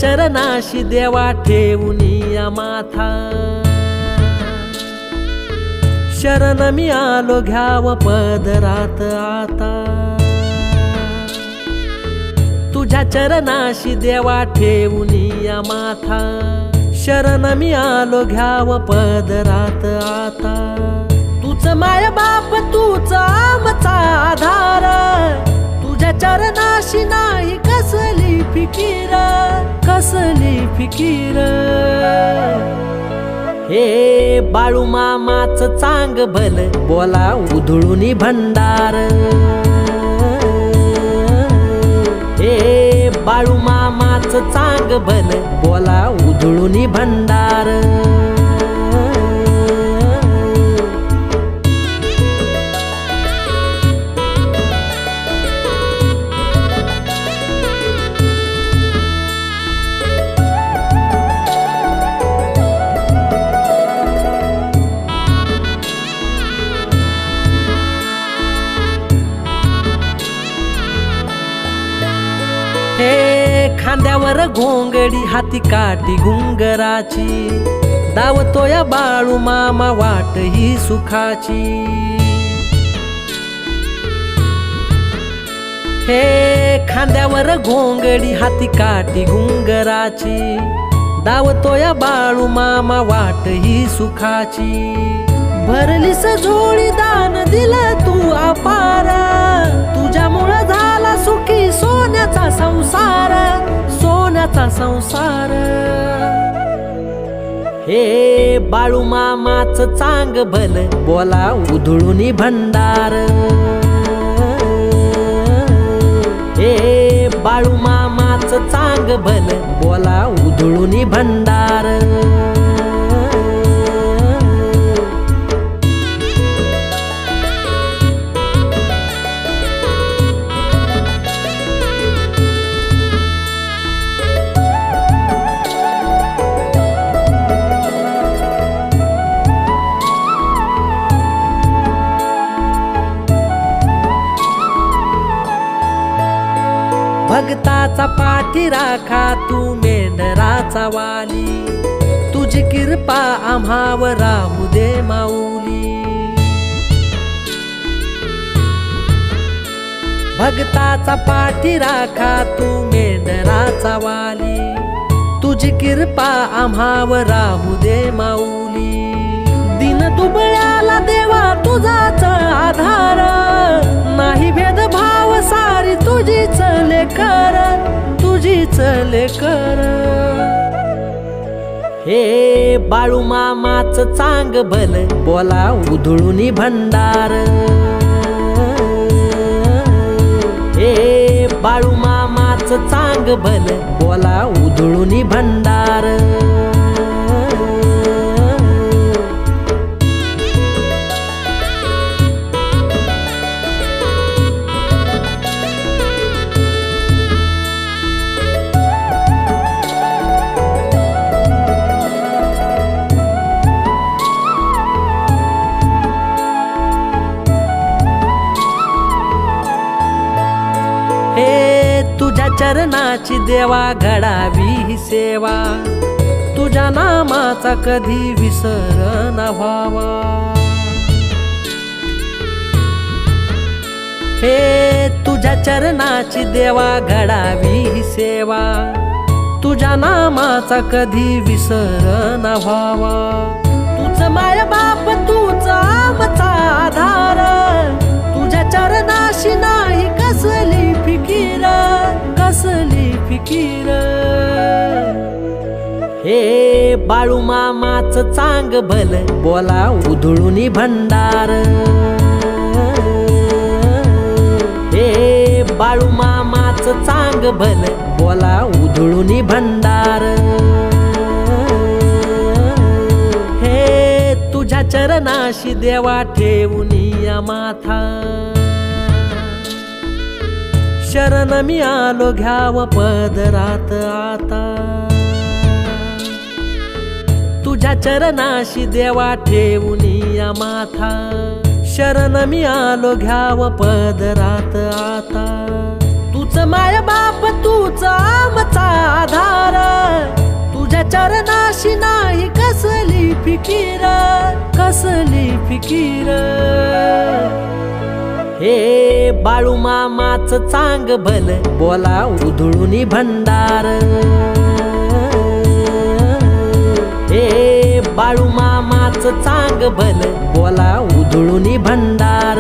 चरणाशी देवा ठेवूनिया माथा, शरण मी आलो घ्याव पदरात आता। तुझ्या चरणाशी देवा ठेवूनिया माथा, शरण मी आलो घ्याव पदरात आता। तूच माय बाप तूच आमचा आधार, तुझ्या चरणाशी नाही कसली फिकीर, कसली फिकीर। हे बाळू मामाच चांग भल बोला उधळूनी भंडार, हे बाळू मामाच चांग भल बोला उधळूनी भंडार। हे खांद्यावर घोंगडी हाती काठी घुंगराची, दावतोया बाळू मामा वाट ही सुखाची। हे खांद्यावर घोंगडी हाती काठी घुंगराची, दावतोया बाळू मामा वाट ही सुखाची। भरलीस झोळी दान दिलं तू अपार, तुझ्यामुळं झाला सुखी सोन्याचा संसार, सोन्याचा संसार। हे बाळू मामाच चांग भल बोला उधळूनी भंडार, हे बाळू मामाच चांग भल बोला उधळूनी भंडार। भक्ताचा पाठी राखा तू मेंढराचा वाली, तुझी कृपा आम्हावर राहू दे माऊली। भक्ताचा पाठी राखा तू मेंढराचा वाली, तुझी कृपा आम्हावर राहू दे माऊली। दिन दुबळ्याला देवा तुझाच आधार, नाही भेदभाव सारी तुझीच लेकर, तुझीच लेकर। हे बाळू मामाच चांग भल बोला उधळूनी भंडार, हे बाळू मामाच चांग भल बोला उधळूनी भंडार। तुझ्या चरणाची देवा घडावी ही सेवा, तुझ्या नामाचा कधी विसर न व्हावा। हे तुझ्या चरणाची देवा घडावी ही सेवा, तुझ्या नामाचा कधी विसर न व्हावा। तुझ माय बाप तूच आमचा आधार, तुझ्या चरणाशी नाही कसली फिकीर, कसली फिकीर। हे बाळू मामाच चांग भल बोला उधळूनी भंडार, हे बाळू मामाच चांग भल बोला उधळूनी भंडार। हे तुझ्या चरणाशी देवा ठेवूनिया माथा, शरण मी आलो घ्याव पदरात आता। तुझ्या चरणाशी देवा ठेवूनिया माथा, शरण मी आलो घ्याव पदरात आता। तूच माय बाप तूच आमचा आधार, चरणाशी नाही कसली फिकीर, कसली फिकीर. हे बाळू मामाच चांग भल बोला उधळूनी भंडार. हे बाळू मामाच चांग भल बोला उधळूनी भंडार.